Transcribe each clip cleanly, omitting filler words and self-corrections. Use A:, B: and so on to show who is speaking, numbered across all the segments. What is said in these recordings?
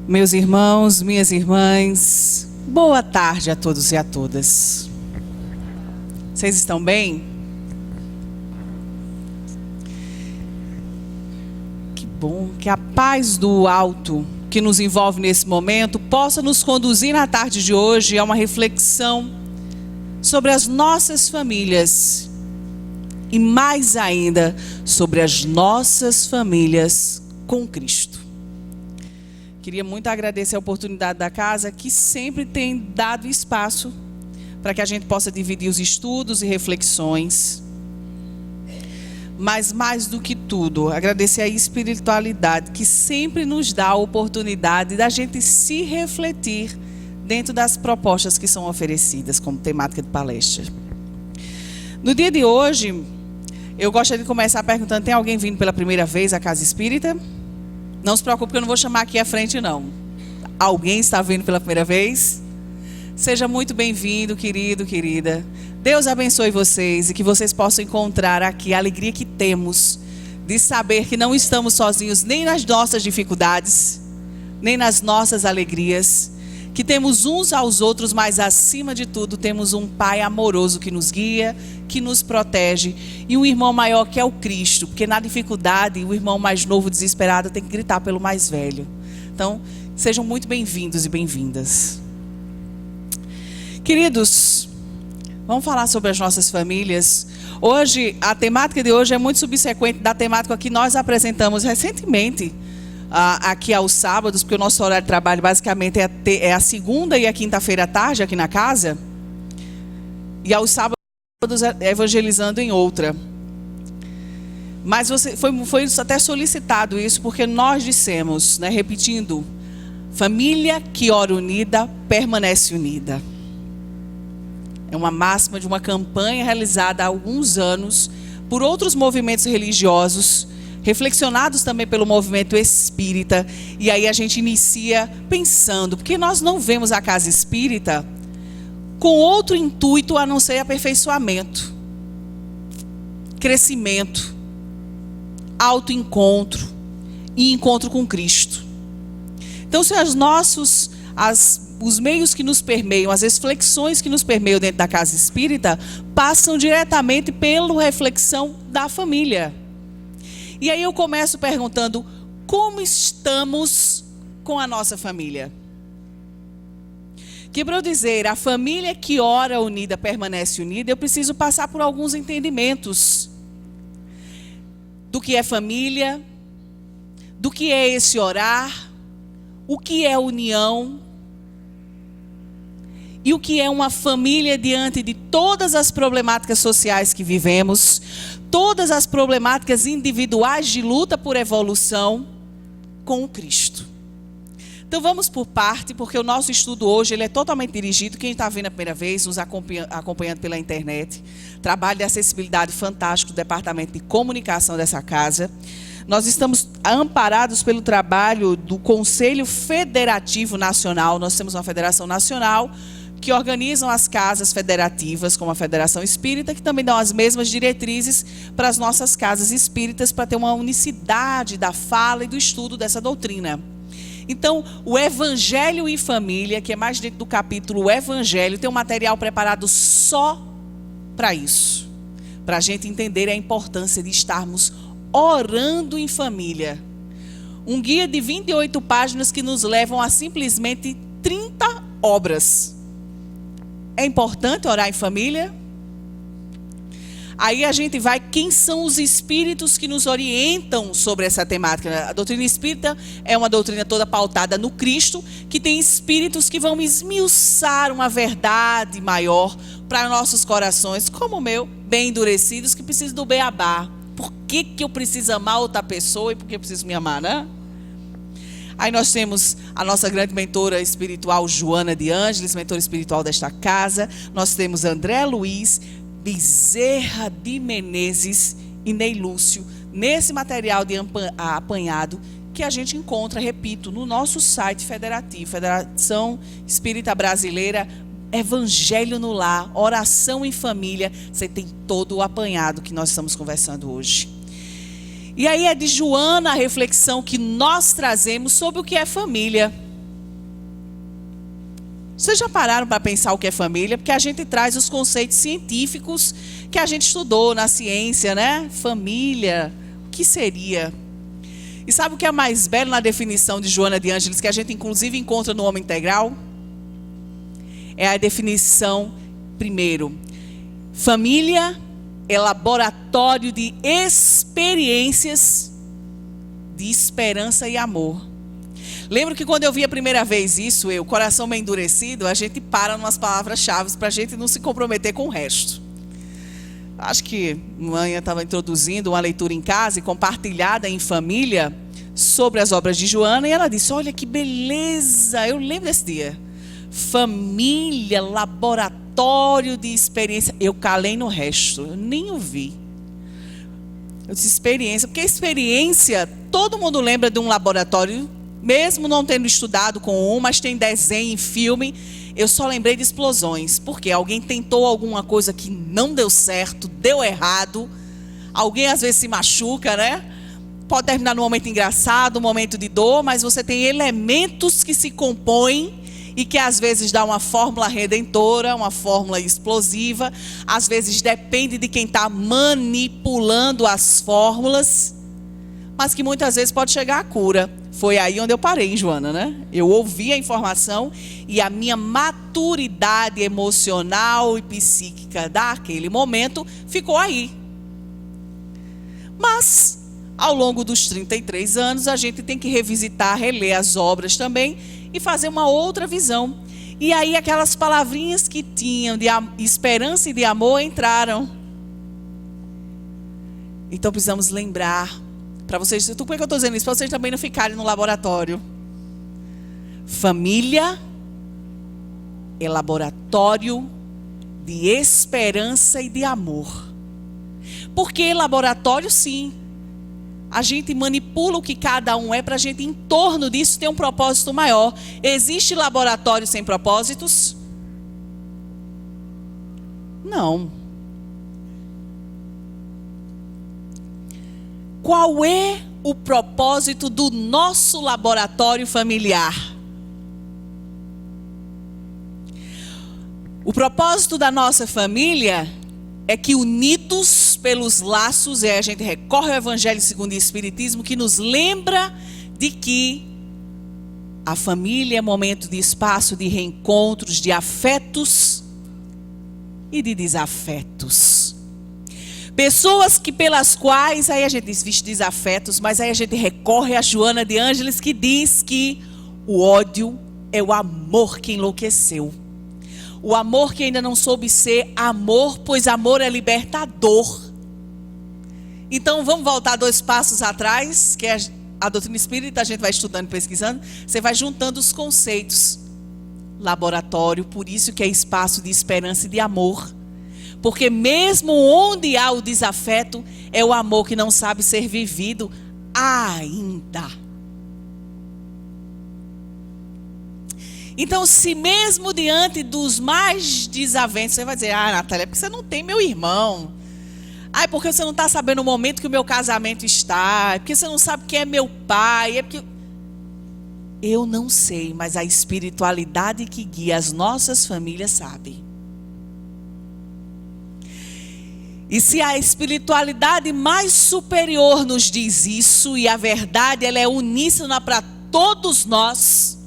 A: Meus irmãos, minhas irmãs, boa tarde a todos e a todas. Vocês estão bem? Que bom que a paz do alto que nos envolve nesse momento possa nos conduzir na tarde de hoje a uma reflexão sobre as nossas famílias e mais ainda sobre as nossas famílias com Cristo. Queria muito agradecer a oportunidade da casa, que sempre tem dado espaço para que a gente possa dividir os estudos e reflexões. Mas mais do que tudo, agradecer a espiritualidade, que sempre nos dá a oportunidade da gente se refletir dentro das propostas que são oferecidas como temática de palestra. No dia de hoje, eu gostaria de começar perguntando: tem alguém vindo pela primeira vez à Casa Espírita? Não se preocupe que eu não vou chamar aqui à frente, não. Alguém está vindo pela primeira vez? Seja muito bem-vindo, querido, querida. Deus abençoe vocês e que vocês possam encontrar aqui a alegria que temos de saber que não estamos sozinhos nem nas nossas dificuldades, nem nas nossas alegrias, que temos uns aos outros, mas acima de tudo temos um Pai amoroso que nos guia, que nos protege, e um irmão maior que é o Cristo, porque na dificuldade o irmão mais novo desesperado tem que gritar pelo mais velho. Então, sejam muito bem-vindos e bem-vindas. Queridos, vamos falar sobre as nossas famílias. Hoje, a temática de hoje é muito subsequente da temática que nós apresentamos recentemente, aqui aos sábados, porque o nosso horário de trabalho basicamente é a segunda e a quinta-feira à tarde aqui na casa, e aos sábados evangelizando em outra. Mas foi até solicitado isso, porque nós dissemos, né, repetindo: família que ora unida, permanece unida. É uma máxima de uma campanha realizada há alguns anos por outros movimentos religiosos, reflexionados também pelo movimento espírita. E aí a gente inicia pensando, porque nós não vemos a Casa Espírita com outro intuito a não ser aperfeiçoamento, crescimento, autoencontro e encontro com Cristo. Então, se os meios que nos permeiam, as reflexões que nos permeiam dentro da Casa Espírita, passam diretamente pela reflexão da família. E aí eu começo perguntando: como estamos com a nossa família? Que para eu dizer, a família que ora unida permanece unida, eu preciso passar por alguns entendimentos do que é família, do que é esse orar, o que é união e o que é uma família diante de todas as problemáticas sociais que vivemos, todas as problemáticas individuais de luta por evolução com o Cristo. Então vamos por parte, porque o nosso estudo hoje ele é totalmente dirigido, quem está vindo a primeira vez, nos acompanhando pela internet, trabalho de acessibilidade fantástico do Departamento de Comunicação dessa casa. Nós estamos amparados pelo trabalho do Conselho Federativo Nacional. Nós temos uma federação nacional que organizam as casas federativas, como a Federação Espírita, que também dão as mesmas diretrizes para as nossas casas espíritas, para ter uma unicidade da fala e do estudo dessa doutrina. Então, o Evangelho e Família, que é mais dentro do capítulo Evangelho, tem um material preparado só para isso, para a gente entender a importância de estarmos orando em família. Um guia de 28 páginas que nos levam a simplesmente 30 obras. É importante orar em família? Aí a gente vai, quem são os espíritos que nos orientam sobre essa temática? A doutrina espírita é uma doutrina toda pautada no Cristo, que tem espíritos que vão esmiuçar uma verdade maior para nossos corações, como o meu, bem endurecidos, que precisam do beabá. Por que eu preciso amar outra pessoa e por que eu preciso me amar, né? Aí nós temos a nossa grande mentora espiritual, Joana de Ângeles, mentora espiritual desta casa. Nós temos André Luiz Bezerra de Menezes e Ney Lúcio, nesse material de apanhado que a gente encontra, repito, no nosso site federativo, Federação Espírita Brasileira, Evangelho no Lar, Oração em Família. Você tem todo o apanhado que nós estamos conversando hoje. E aí é de Joana a reflexão que nós trazemos sobre o que é família. Vocês já pararam para pensar o que é família? Porque a gente traz os conceitos científicos que a gente estudou na ciência, né? Família, o que seria? E sabe o que é mais belo na definição de Joana de Ângeles, que a gente inclusive encontra no Homem Integral? É a definição, primeiro, família é laboratório de experiências de esperança e amor. Lembro que quando eu vi a primeira vez isso, o coração meio endurecido, a gente para umas palavras-chave para a gente não se comprometer com o resto. Acho que mãe estava introduzindo uma leitura em casa e compartilhada em família sobre as obras de Joana, e ela disse, olha que beleza, eu lembro desse dia. Família, laboratório de experiência. Eu calei no resto, eu nem ouvi. Eu disse experiência, porque experiência, todo mundo lembra de um laboratório, mesmo não tendo estudado com um, mas tem desenho, filme. Eu só lembrei de explosões, porque alguém tentou alguma coisa que não deu certo, deu errado. Alguém às vezes se machuca, né? Pode terminar num momento engraçado, um momento de dor, mas você tem elementos que se compõem e que às vezes dá uma fórmula redentora, uma fórmula explosiva. Às vezes depende de quem está manipulando as fórmulas, mas que muitas vezes pode chegar à cura. Foi aí onde eu parei, Joana, né? Eu ouvi a informação e a minha maturidade emocional e psíquica daquele momento ficou aí. Mas, ao longo dos 33 anos, a gente tem que revisitar, reler as obras também e fazer uma outra visão. E aí aquelas palavrinhas que tinham de esperança e de amor entraram. Então precisamos lembrar. Para vocês, por que eu estou dizendo isso? Para vocês também não ficarem no laboratório. Família é laboratório de esperança e de amor. Porque laboratório, sim. A gente manipula o que cada um é para a gente, em torno disso, ter um propósito maior. Existe laboratório sem propósitos? Não. Qual é o propósito do nosso laboratório familiar? O propósito da nossa família é que, unidos pelos laços, a gente recorre ao Evangelho segundo o Espiritismo, que nos lembra de que a família é momento de espaço de reencontros, de afetos e de desafetos. Pessoas que pelas quais, aí a gente diz, vixe, desafetos, mas aí a gente recorre a Joana de Ângeles, que diz que o ódio é o amor que enlouqueceu. O amor que ainda não soube ser amor, pois amor é libertador. Então vamos voltar 2 passos atrás, que é a doutrina espírita, a gente vai estudando e pesquisando, você vai juntando os conceitos. Laboratório, por isso que é espaço de esperança e de amor. Porque mesmo onde há o desafeto, é o amor que não sabe ser vivido ainda. Então, se mesmo diante dos mais desaventos, você vai dizer, Natália, é porque você não tem meu irmão. É porque você não está sabendo o momento que o meu casamento está. É porque você não sabe quem é meu pai. É porque... Eu não sei, mas a espiritualidade que guia as nossas famílias sabe. E se a espiritualidade mais superior nos diz isso, e a verdade ela é uníssona para todos nós,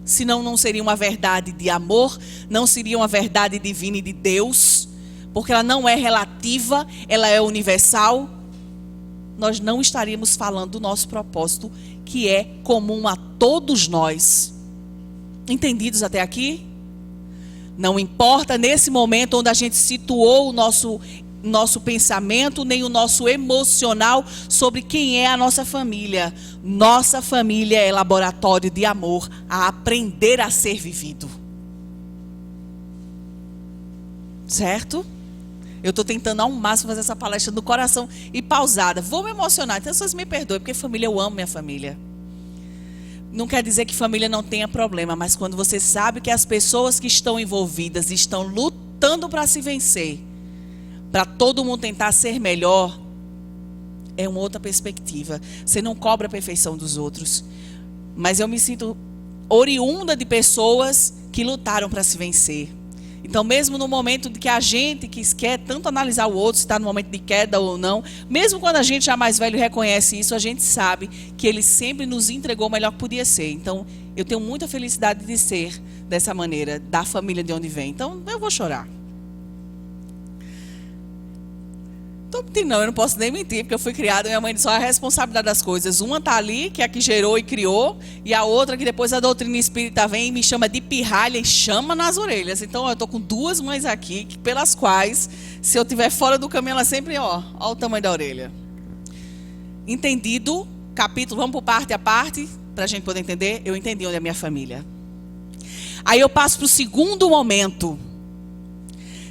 A: senão não seria uma verdade de amor, não seria uma verdade divina e de Deus, porque ela não é relativa, ela é universal, nós não estaríamos falando do nosso propósito, que é comum a todos nós. Entendidos até aqui? Não importa nesse momento onde a gente situou o nosso pensamento, nem o nosso emocional sobre quem é a nossa família. Nossa família é laboratório de amor a aprender a ser vivido. Certo? Eu estou tentando ao máximo fazer essa palestra do coração e pausada. Vou me emocionar, então vocês me perdoem, porque família, eu amo minha família. Não quer dizer que família não tenha problema, mas quando você sabe que as pessoas que estão envolvidas estão lutando para se vencer, para todo mundo tentar ser melhor, é uma outra perspectiva. Você não cobra a perfeição dos outros. Mas eu me sinto oriunda de pessoas que lutaram para se vencer. Então, mesmo no momento de que a gente que quer tanto analisar o outro, se está no momento de queda ou não, mesmo quando a gente já mais velho reconhece isso, a gente sabe que ele sempre nos entregou o melhor que podia ser. Então, eu tenho muita felicidade de ser dessa maneira, da família de onde vem. Então, eu vou chorar. Não, eu não posso nem mentir, porque eu fui criada, minha mãe disse, só a responsabilidade das coisas. Uma está ali, que é a que gerou e criou, e a outra que depois a doutrina espírita vem e me chama de pirralha e chama nas orelhas. Então eu estou com duas mães aqui, pelas quais, se eu estiver fora do caminho, ela sempre, ó o tamanho da orelha. Entendido, capítulo, vamos por parte a parte, para a gente poder entender, eu entendi onde é a minha família. Aí eu passo para o segundo momento.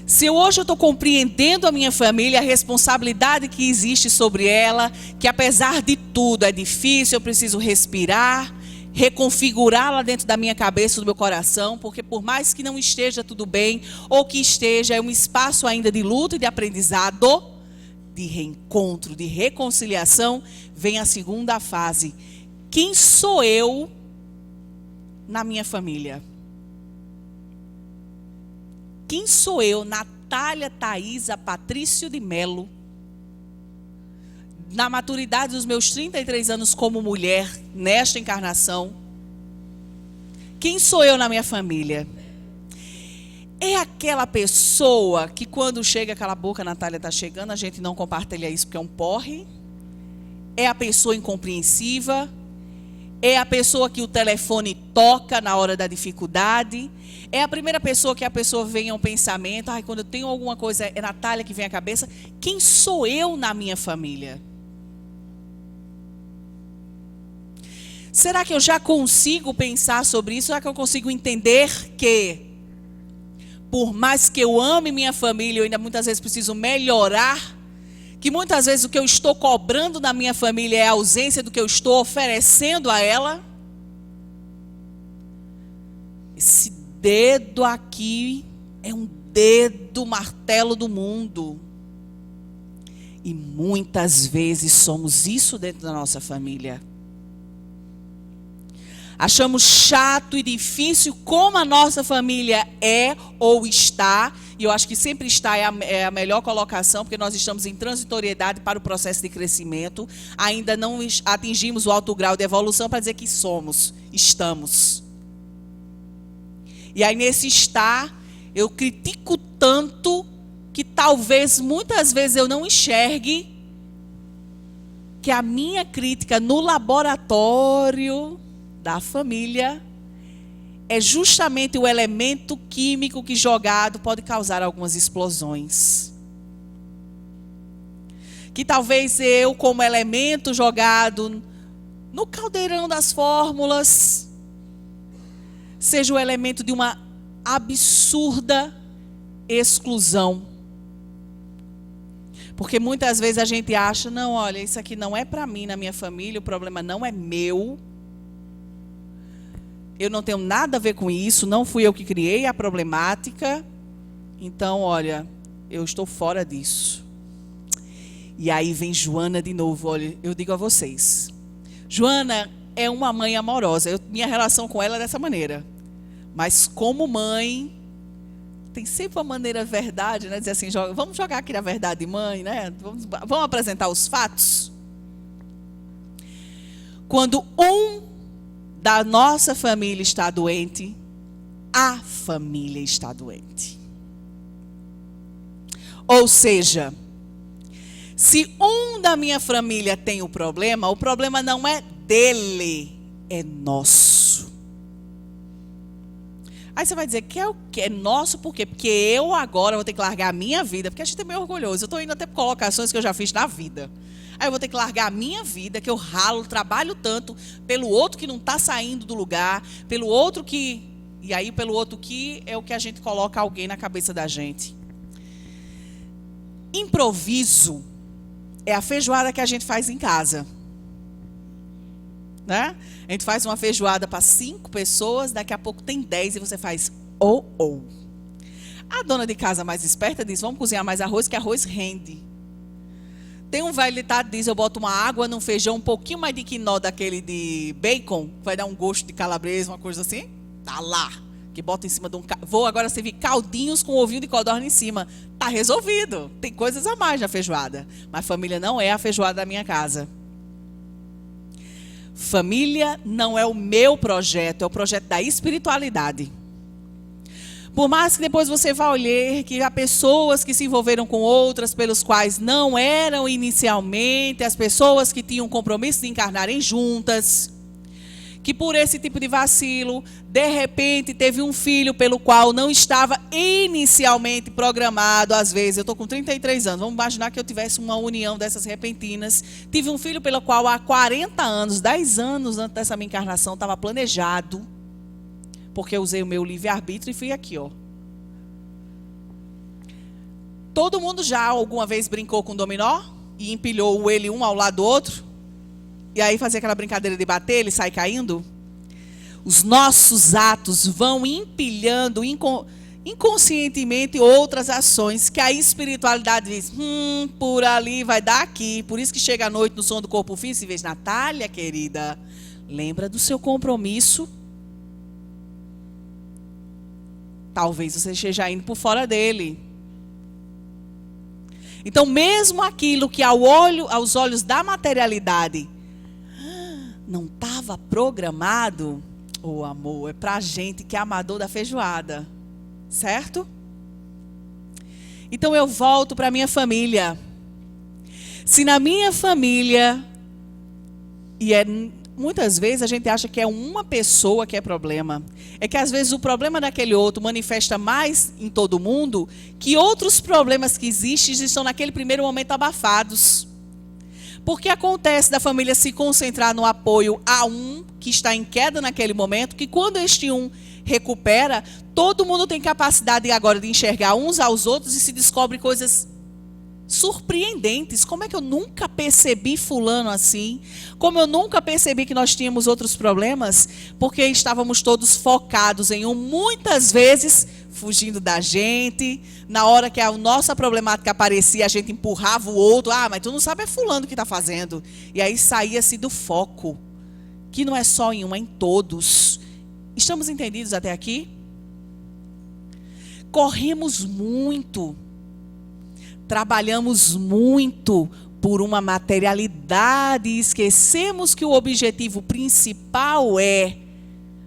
A: Se hoje eu estou compreendendo a minha família, a responsabilidade que existe sobre ela, que apesar de tudo é difícil, eu preciso respirar, reconfigurá-la dentro da minha cabeça, do meu coração, porque por mais que não esteja tudo bem, ou que esteja, é um espaço ainda de luta e de aprendizado, de reencontro, de reconciliação, vem a segunda fase. Quem sou eu na minha família? Quem sou eu, Natália Thaisa Patrício de Melo, na maturidade dos meus 33 anos como mulher, nesta encarnação? Quem sou eu na minha família? É aquela pessoa que quando chega aquela boca, Natália está chegando, a gente não compartilha isso porque é um porre? É a pessoa incompreensiva? É a pessoa que o telefone toca na hora da dificuldade? É a primeira pessoa que a pessoa vem a um pensamento, quando eu tenho alguma coisa, é Natália que vem à cabeça. Quem sou eu na minha família? Será que eu já consigo pensar sobre isso? Será que eu consigo entender que, por mais que eu ame minha família, eu ainda muitas vezes preciso melhorar? Que muitas vezes o que eu estou cobrando da minha família é a ausência do que eu estou oferecendo a ela? Esse dedo aqui é um dedo martelo do mundo. E muitas vezes somos isso dentro da nossa família. Achamos chato e difícil como a nossa família é ou está. E eu acho que sempre está é a melhor colocação, porque nós estamos em transitoriedade para o processo de crescimento. Ainda não atingimos o alto grau de evolução para dizer que estamos. E aí nesse estar, eu critico tanto que talvez muitas vezes eu não enxergue que a minha crítica no laboratório da família é justamente o elemento químico que jogado pode causar algumas explosões. Que talvez eu, como elemento jogado no caldeirão das fórmulas, seja o elemento de uma absurda exclusão. Porque muitas vezes a gente acha, não, olha, isso aqui não é para mim na minha família, o problema não é meu. Eu não tenho nada a ver com isso, não fui eu que criei a problemática. Então, olha, eu estou fora disso. E aí vem Joana de novo, olha, eu digo a vocês. Joana é uma mãe amorosa, minha relação com ela é dessa maneira. Mas como mãe, tem sempre uma maneira verdade, né? Dizer assim, vamos jogar aqui na verdade, mãe, né? Vamos apresentar os fatos. Quando um da nossa família está doente, a família está doente. Ou seja, se um da minha família tem o problema não é dele, é nosso. Aí você vai dizer que é o que? É nosso por quê? Porque eu agora vou ter que largar a minha vida, porque a gente é meio orgulhoso. Eu estou indo até por colocações que eu já fiz na vida. Aí eu vou ter que largar a minha vida, que eu ralo, trabalho tanto, pelo outro que não está saindo do lugar, pelo outro que... E aí pelo outro que é o que a gente coloca alguém na cabeça da gente. Improviso é a feijoada que a gente faz em casa. Né? A gente faz uma feijoada para 5 pessoas, daqui a pouco tem 10 e você faz A dona de casa mais esperta diz, vamos cozinhar mais arroz, que arroz rende. Tem um velho ditado que diz, eu boto uma água num feijão, um pouquinho mais de quinó daquele de bacon, vai dar um gosto de calabresa, uma coisa assim. Tá lá. Que bota em cima de vou agora servir caldinhos com ovinho de codorna em cima. Tá resolvido. Tem coisas a mais na feijoada. Mas família não é a feijoada da minha casa. Família não é o meu projeto, é o projeto da espiritualidade. Por mais que depois você vá olhar que há pessoas que se envolveram com outras pelos quais não eram inicialmente as pessoas que tinham compromisso de encarnarem juntas, que por esse tipo de vacilo, de repente teve um filho pelo qual não estava inicialmente programado. Às vezes, eu estou com 33 anos, vamos imaginar que eu tivesse uma união dessas repentinas. Tive um filho pelo qual há 40 anos, 10 anos antes dessa minha encarnação, estava planejado. Porque eu usei o meu livre-arbítrio e fui aqui, ó. Todo mundo já alguma vez brincou com dominó? E empilhou ele um ao lado do outro? E aí fazia aquela brincadeira de bater, ele sai caindo? Os nossos atos vão empilhando inconscientemente outras ações que a espiritualidade diz, por ali vai dar aqui. Por isso que chega à noite no som do corpo físico e vê, Natália, querida, lembra do seu compromisso? Talvez você esteja indo por fora dele. Então, mesmo aquilo que aos olhos da materialidade não estava programado, amor, é pra gente que é amador da feijoada. Certo? Então eu volto para minha família. Se na minha família, muitas vezes a gente acha que é uma pessoa que é problema. É que às vezes o problema daquele outro manifesta mais em todo mundo que outros problemas que existem estão naquele primeiro momento abafados. Porque acontece da família se concentrar no apoio a um que está em queda naquele momento, que quando este um recupera, todo mundo tem capacidade agora de enxergar uns aos outros e se descobre coisas surpreendentes. Como é que eu nunca percebi fulano assim? Como eu nunca percebi que nós tínhamos outros problemas? Porque estávamos todos focados em um, muitas vezes fugindo da gente. Na hora que a nossa problemática aparecia, a gente empurrava o outro. Mas tu não sabe, é fulano que está fazendo. E aí saía-se do foco, que não é só em um, é em todos. Estamos entendidos até aqui? Corremos muito. Trabalhamos muito por uma materialidade e esquecemos que o objetivo principal é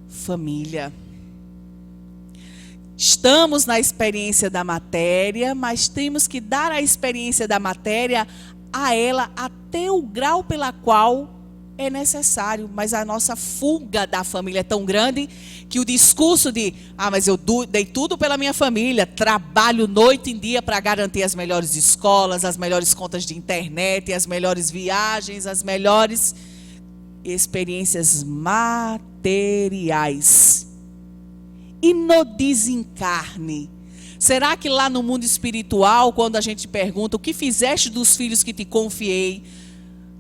A: família. Estamos na experiência da matéria, mas temos que dar a experiência da matéria a ela até o grau pela qual é necessário. Mas a nossa fuga da família é tão grande que o discurso de, mas eu dei tudo pela minha família, trabalho noite e dia para garantir as melhores escolas, as melhores contas de internet, as melhores viagens, as melhores experiências materiais. E no desencarne, será que lá no mundo espiritual, quando a gente pergunta o que fizeste dos filhos que te confiei,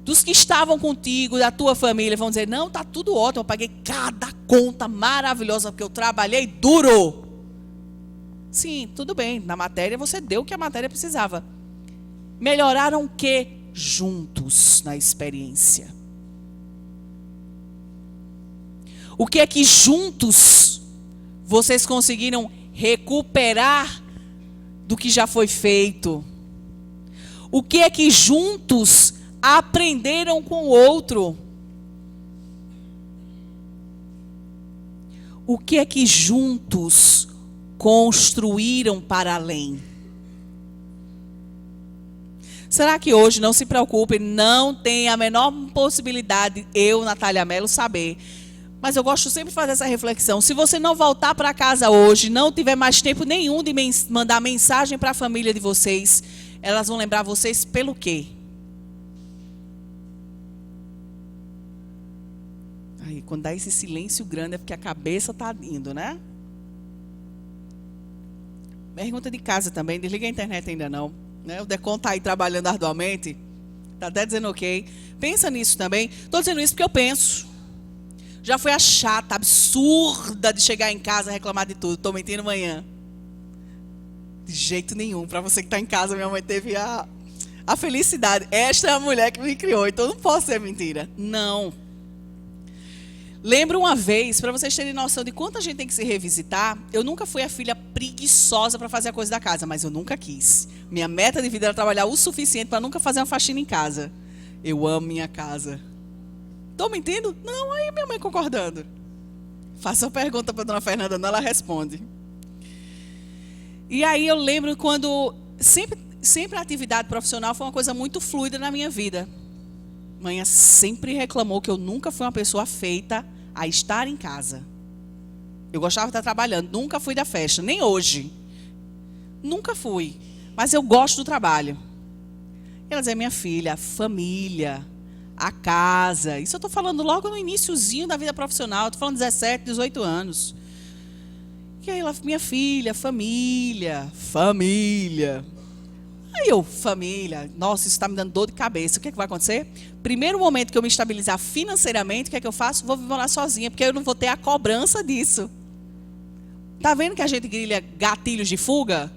A: dos que estavam contigo, da tua família, vão dizer, não, está tudo ótimo, eu paguei cada conta maravilhosa, porque eu trabalhei duro. Sim, tudo bem, na matéria você deu o que a matéria precisava. Melhoraram o quê? Juntos na experiência. O que é que juntos vocês conseguiram recuperar do que já foi feito? O que é que juntos aprenderam com o outro? O que é que juntos construíram para além? Será que hoje, não se preocupem, não tem a menor possibilidade, eu, Natália Mello, saber. Mas eu gosto sempre de fazer essa reflexão. Se você não voltar para casa hoje, não tiver mais tempo nenhum de mandar mensagem para a família de vocês, elas vão lembrar vocês pelo quê? Aí, quando dá esse silêncio grande é porque a cabeça está indo, né? Pergunta de casa também, desliga a internet ainda não. Né? O Decon está aí trabalhando arduamente, está até dizendo ok. Pensa nisso também. Estou dizendo isso porque eu penso. Já foi a chata, absurda de chegar em casa e reclamar de tudo. Estou mentindo amanhã. De jeito nenhum. Para você que está em casa, minha mãe teve a felicidade. Esta é a mulher que me criou, então não posso ser mentira. Não. Lembro uma vez, para vocês terem noção de quanto a gente tem que se revisitar, eu nunca fui a filha preguiçosa para fazer a coisa da casa, mas eu nunca quis. Minha meta de vida era trabalhar o suficiente para nunca fazer uma faxina em casa. Eu amo minha casa. Estão me entendendo? Não, aí minha mãe concordando. Faça uma pergunta para a dona Fernanda, não, ela responde. E aí eu lembro quando... Sempre a atividade profissional foi uma coisa muito fluida na minha vida. Mãe sempre reclamou que eu nunca fui uma pessoa feita a estar em casa. Eu gostava de estar trabalhando, nunca fui da festa, nem hoje. Nunca fui, mas eu gosto do trabalho. Ela dizia, minha filha, a família, a casa. Isso eu estou falando logo no iniciozinho da vida profissional, estou falando 17, 18 anos. E aí ela, minha filha, família. Aí eu, família, nossa, isso está me dando dor de cabeça. O que é que vai acontecer? Primeiro momento que eu me estabilizar financeiramente, o que é que eu faço? Vou morar sozinha, porque eu não vou ter a cobrança disso. Tá vendo que a gente grilha gatilhos de fuga?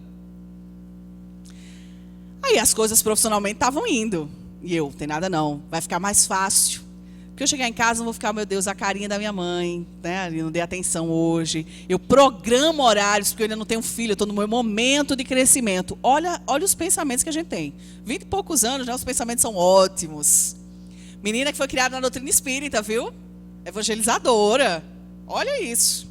A: Aí as coisas profissionalmente estavam indo. E eu, tem nada não, vai ficar mais fácil. Porque eu chegar em casa, não vou ficar, meu Deus, a carinha da minha mãe, né? Eu não dei atenção hoje. Eu programo horários, porque eu ainda não tenho filho, eu estou no meu momento de crescimento. Olha os pensamentos que a gente tem. 20 e poucos anos, né? Os pensamentos são ótimos. Menina que foi criada na doutrina espírita, viu? Evangelizadora. Olha isso.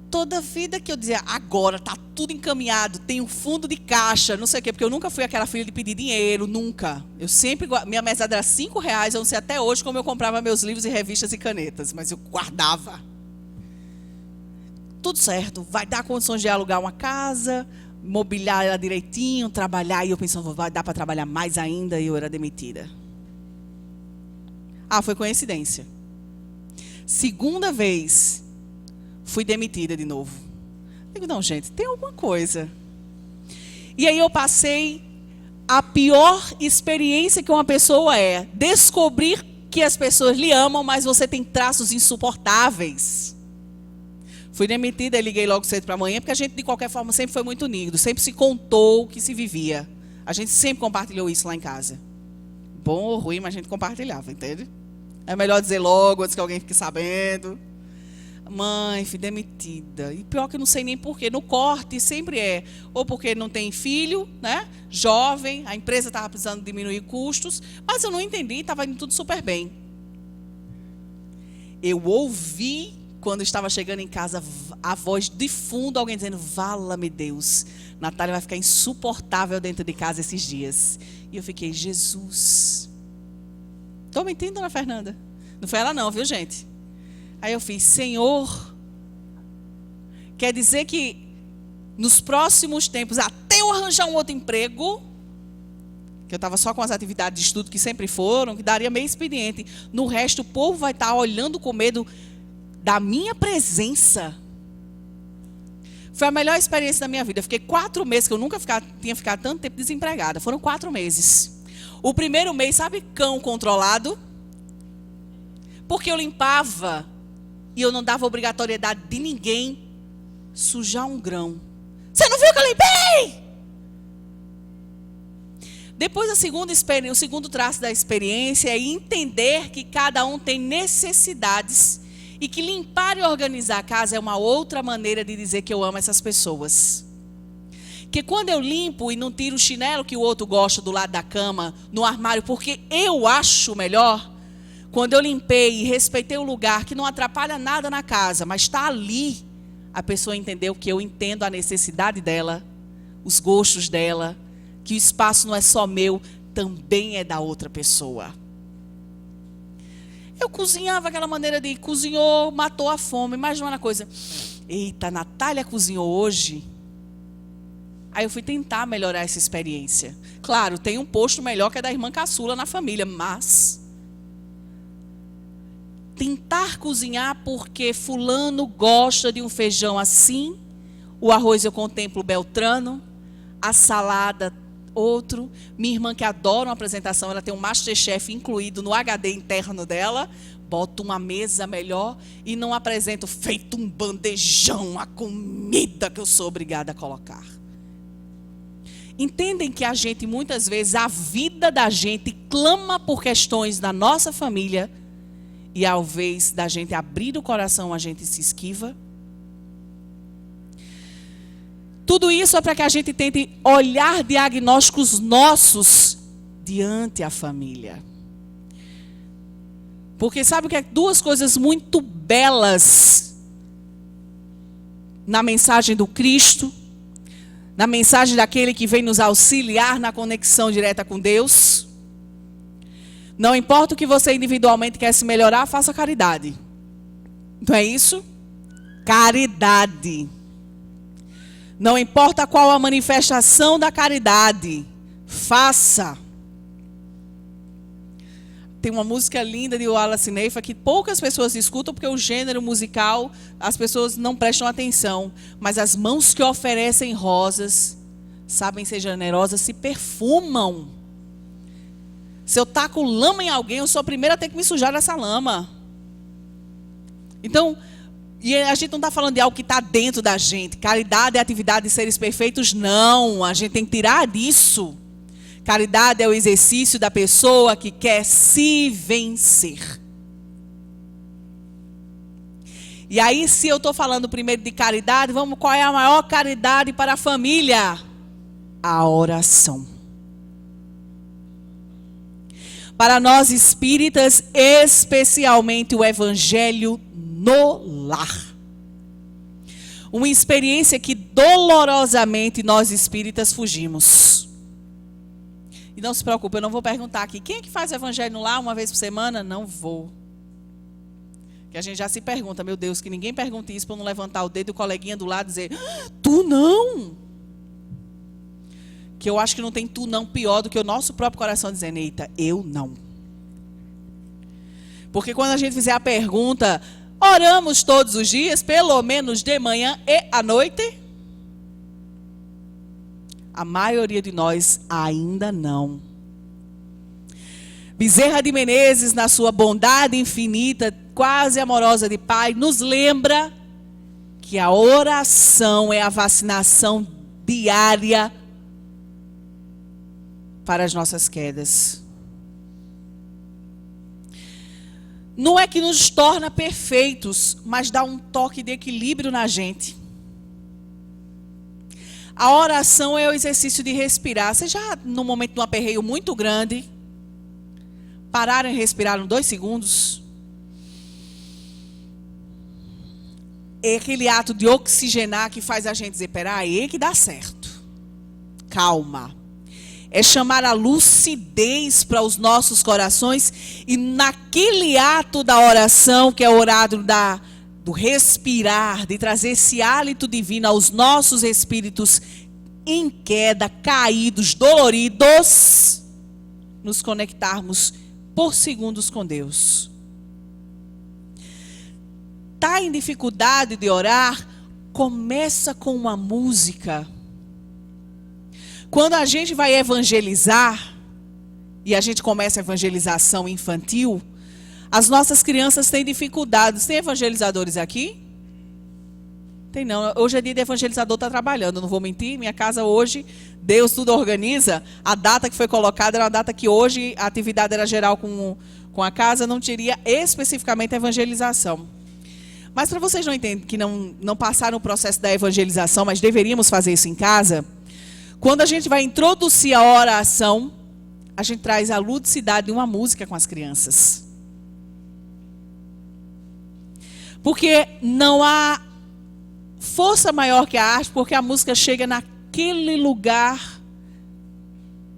A: Toda vida que eu dizia, agora está tudo encaminhado, tem um fundo de caixa, não sei o quê, porque eu nunca fui aquela filha de pedir dinheiro, nunca. Eu sempre, minha mesada era R$5, eu não sei até hoje como eu comprava meus livros e revistas e canetas, mas eu guardava. Tudo certo, vai dar condições de alugar uma casa, mobiliar ela direitinho, trabalhar, e eu pensando, vai dar para trabalhar mais ainda, e eu era demitida. Ah, foi coincidência. Segunda vez... fui demitida de novo. Digo, não, gente, tem alguma coisa. E aí eu passei a pior experiência que uma pessoa é. Descobrir que as pessoas lhe amam, mas você tem traços insuportáveis. Fui demitida e liguei logo cedo para amanhã, porque a gente, de qualquer forma, sempre foi muito unido. Sempre se contou o que se vivia. A gente sempre compartilhou isso lá em casa. Bom ou ruim, mas a gente compartilhava, entende? É melhor dizer logo, antes que alguém fique sabendo. Mãe, fui demitida. E pior que eu não sei nem porquê. No corte sempre é, ou porque não tem filho, né? Jovem, a empresa estava precisando diminuir custos, mas eu não entendi, estava indo tudo super bem. Eu ouvi, quando estava chegando em casa, a voz de fundo, alguém dizendo, vala-me Deus, Natália vai ficar insuportável dentro de casa esses dias. E eu fiquei, Jesus. Estão me entendendo, dona Fernanda? Não foi ela não, viu, gente? Aí eu fiz, Senhor, quer dizer que nos próximos tempos, até eu arranjar um outro emprego, que eu estava só com as atividades de estudo que sempre foram, que daria meio expediente, no resto o povo vai estar olhando com medo da minha presença. Foi a melhor experiência da minha vida. Eu fiquei 4 meses, que eu nunca tinha ficado tanto tempo desempregada. Foram 4 meses. O primeiro mês, sabe, cão controlado? Porque eu limpava... e eu não dava obrigatoriedade de ninguém sujar um grão. Você não viu que eu limpei? Depois, o segundo traço da experiência é entender que cada um tem necessidades e que limpar e organizar a casa é uma outra maneira de dizer que eu amo essas pessoas. Que quando eu limpo e não tiro o chinelo que o outro gosta do lado da cama, no armário, porque eu acho melhor... Quando eu limpei e respeitei o lugar, que não atrapalha nada na casa, mas está ali, a pessoa entendeu que eu entendo a necessidade dela, os gostos dela, que o espaço não é só meu, também é da outra pessoa. Eu cozinhava aquela maneira de cozinhou, matou a fome, imagina uma coisa. Eita, a Natália cozinhou hoje. Aí eu fui tentar melhorar essa experiência. Claro, tem um posto melhor que é da irmã caçula na família, mas... tentar cozinhar porque fulano gosta de um feijão assim, o arroz eu contemplo Beltrano, a salada outro, minha irmã que adora uma apresentação, ela tem um Masterchef incluído no HD interno dela, boto uma mesa melhor e não apresento feito um bandejão, a comida que eu sou obrigada a colocar. Entendem que a gente, muitas vezes, a vida da gente clama por questões da nossa família. e ao invés da gente abrir o coração, a gente se esquiva. Tudo isso é para que a gente tente olhar diagnósticos nossos diante a família. Porque sabe o que é? Duas coisas muito belas na mensagem do Cristo, na mensagem daquele que vem nos auxiliar na conexão direta com Deus. Não importa o que você individualmente quer se melhorar, faça caridade. Não é isso? Caridade. Não importa qual a manifestação da caridade, faça. Tem uma música linda de Wallace Neifa que poucas pessoas escutam porque o gênero musical as pessoas não prestam atenção. Mas as mãos que oferecem rosas, sabem ser generosas, se perfumam. Se eu taco lama em alguém, eu sou a primeira a ter que me sujar dessa lama. Então, e a gente não está falando de algo que está dentro da gente. Caridade é atividade de seres perfeitos? Não, a gente tem que tirar disso. Caridade é o exercício da pessoa que quer se vencer. E aí, se eu estou falando primeiro de caridade, qual é a maior caridade para a família? A oração. Para nós espíritas, especialmente o evangelho no lar. Uma experiência que dolorosamente nós espíritas fugimos. E não se preocupe, eu não vou perguntar aqui, quem é que faz o evangelho no lar uma vez por semana? Não vou. Que a gente já se pergunta, meu Deus, que ninguém pergunte isso para não levantar o dedo e o coleguinha do lado dizer, tu não? Que eu acho que não tem tu não pior do que o nosso próprio coração dizendo, eita, eu não. Porque quando a gente fizer a pergunta, oramos todos os dias, pelo menos de manhã e à noite? A maioria de nós ainda não. Bezerra de Menezes, na sua bondade infinita, quase amorosa de Pai, nos lembra que a oração é a vacinação diária para as nossas quedas. Não é que nos torna perfeitos, mas dá um toque de equilíbrio na gente. A oração é o exercício de respirar. Você já, no momento de um aperreio muito grande, pararam e respiraram 2 segundos? É aquele ato de oxigenar que faz a gente dizer, peraí, que dá certo. Calma. É chamar a lucidez para os nossos corações e naquele ato da oração, que é o horário do respirar, de trazer esse hálito divino aos nossos espíritos em queda, caídos, doloridos, nos conectarmos por segundos com Deus. Está em dificuldade de orar? Começa com uma música. Quando a gente vai evangelizar, e a gente começa a evangelização infantil, as nossas crianças têm dificuldades. Tem evangelizadores aqui? Tem não. Hoje é dia de evangelizador estar trabalhando, não vou mentir. Minha casa hoje, Deus tudo organiza. A data que foi colocada era uma data que hoje a atividade era geral com a casa, não teria especificamente a evangelização. Mas para vocês não entenderem que não passaram o processo da evangelização, mas deveríamos fazer isso em casa, quando a gente vai introduzir a oração, a gente traz a ludicidade de uma música com as crianças. Porque não há força maior que a arte, porque a música chega naquele lugar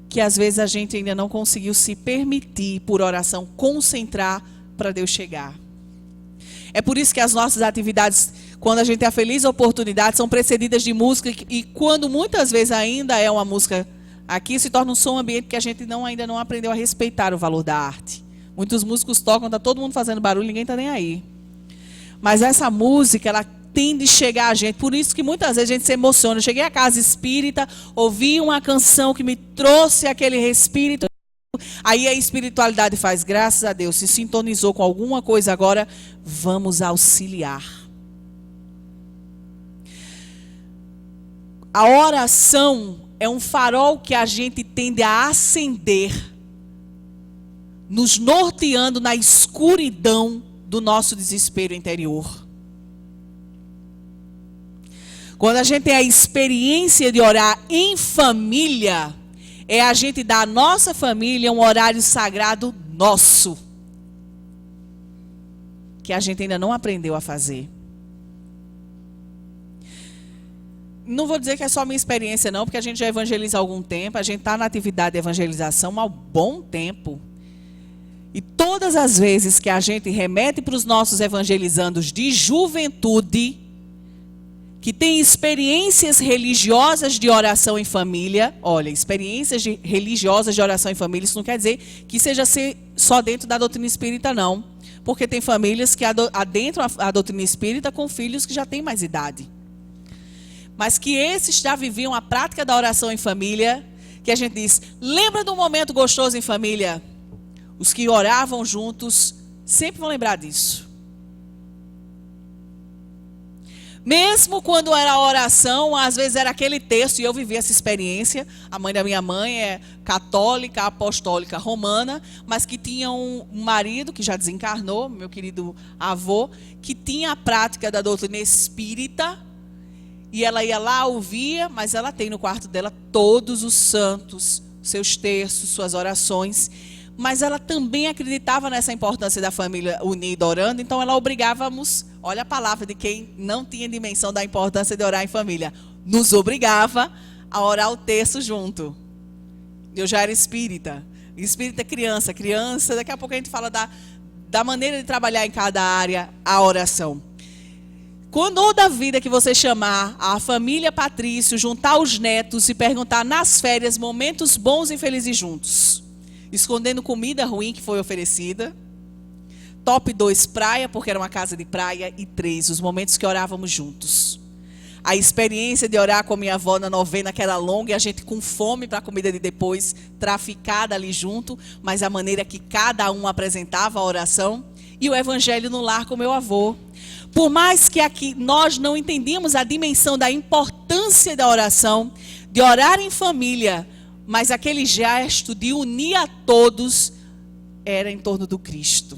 A: que às vezes a gente ainda não conseguiu se permitir, por oração, concentrar para Deus chegar. É por isso que as nossas atividades, quando a gente tem a feliz oportunidade, são precedidas de música, e quando muitas vezes ainda é uma música aqui, se torna um som ambiente que a gente ainda não aprendeu a respeitar o valor da arte. Muitos músicos tocam, está todo mundo fazendo barulho, ninguém está nem aí. Mas essa música, ela tem de chegar a gente. Por isso que muitas vezes a gente se emociona. Eu cheguei à casa espírita, ouvi uma canção que me trouxe aquele respiro. Aí a espiritualidade faz, graças a Deus, se sintonizou com alguma coisa agora, vamos auxiliar. A oração é um farol que a gente tende a acender, nos norteando na escuridão do nosso desespero interior. Quando a gente tem a experiência de orar em família, é a gente dar à nossa família um horário sagrado nosso, que a gente ainda não aprendeu a fazer. Não vou dizer que é só minha experiência não, porque a gente já evangeliza há algum tempo, a gente está na atividade de evangelização há um bom tempo. E todas as vezes que a gente remete para os nossos evangelizandos de juventude, que tem experiências religiosas de oração em família, olha, experiências religiosas de oração em família, isso não quer dizer que seja só dentro da doutrina espírita não, porque tem famílias que adentram a doutrina espírita com filhos que já têm mais idade. Mas que esses já viviam a prática da oração em família, que a gente diz, lembra de um momento gostoso em família? Os que oravam juntos sempre vão lembrar disso. Mesmo quando era a oração, às vezes era aquele texto, e eu vivi essa experiência. A mãe da minha mãe é católica, apostólica, romana, mas que tinha um marido, que já desencarnou, meu querido avô, que tinha a prática da doutrina espírita, e ela ia lá, ouvia, mas ela tem no quarto dela todos os santos, seus terços, suas orações. Mas ela também acreditava nessa importância da família unida orando, então ela obrigávamos, olha a palavra de quem não tinha dimensão da importância de orar em família, nos obrigava a orar o terço junto. Eu já era espírita criança, daqui a pouco a gente fala da maneira de trabalhar em cada área a oração. Quando ou da vida que você chamar a família Patrício, juntar os netos e perguntar nas férias momentos bons e felizes juntos. Escondendo comida ruim que foi oferecida. Top 2, praia, porque era uma casa de praia. E 3, os momentos que orávamos juntos. A experiência de orar com minha avó na novena, que era longa, e a gente com fome para a comida de depois, traficada ali junto, mas a maneira que cada um apresentava a oração. E o evangelho no lar com meu avô. Por mais que aqui nós não entendíamos a dimensão da importância da oração, de orar em família, mas aquele gesto de unir a todos era em torno do Cristo.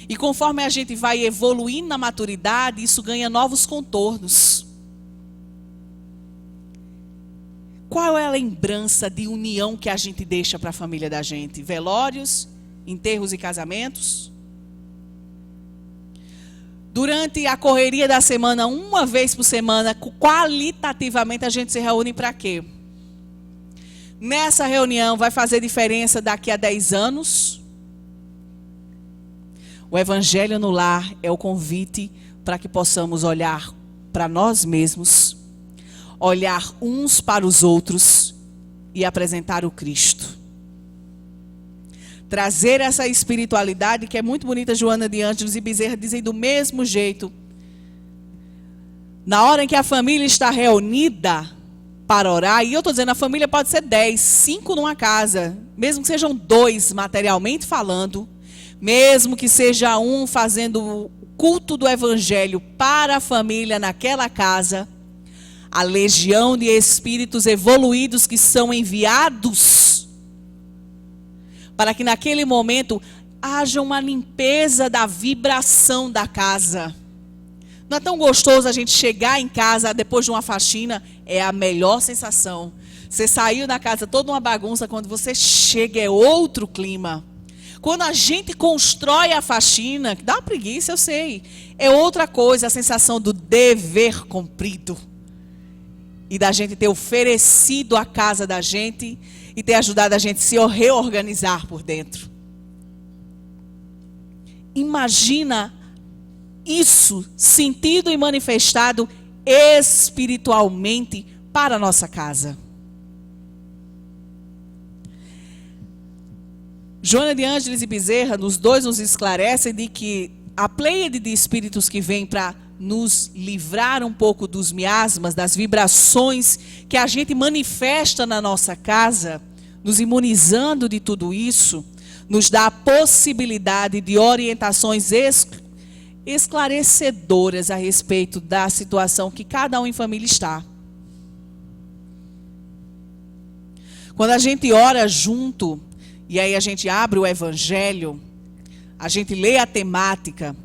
A: E conforme a gente vai evoluindo na maturidade, isso ganha novos contornos. Qual é a lembrança de união que a gente deixa para a família da gente? Velórios, enterros e casamentos? Durante a correria da semana, uma vez por semana, qualitativamente a gente se reúne para quê? Nessa reunião vai fazer diferença daqui a 10 anos? O Evangelho no Lar é o convite para que possamos olhar para nós mesmos, olhar uns para os outros e apresentar o Cristo. Trazer essa espiritualidade que é muito bonita. Joana de Ângeles e Bezerra dizem do mesmo jeito. Na hora em que a família está reunida para orar, e eu estou dizendo, a família pode ser 10, 5 numa casa, mesmo que sejam 2 materialmente falando, mesmo que seja um fazendo o culto do evangelho para a família naquela casa, a legião de espíritos evoluídos que são enviados para que naquele momento haja uma limpeza da vibração da casa. Não é tão gostoso a gente chegar em casa depois de uma faxina? É a melhor sensação. Você saiu da casa toda uma bagunça, quando você chega é outro clima. Quando a gente constrói a faxina, que dá uma preguiça, eu sei, é outra coisa, a sensação do dever cumprido. E da gente ter oferecido a casa da gente e ter ajudado a gente a se reorganizar por dentro. Imagina isso sentido e manifestado espiritualmente para a nossa casa. Joana de Ângeles e Bezerra, nos dois nos esclarecem de que a pleiade de espíritos que vem para nos livrar um pouco dos miasmas, das vibrações que a gente manifesta na nossa casa, nos imunizando de tudo isso, nos dá a possibilidade de orientações esclarecedoras a respeito da situação que cada um em família está. Quando a gente ora junto, e aí a gente abre o Evangelho, a gente lê a temática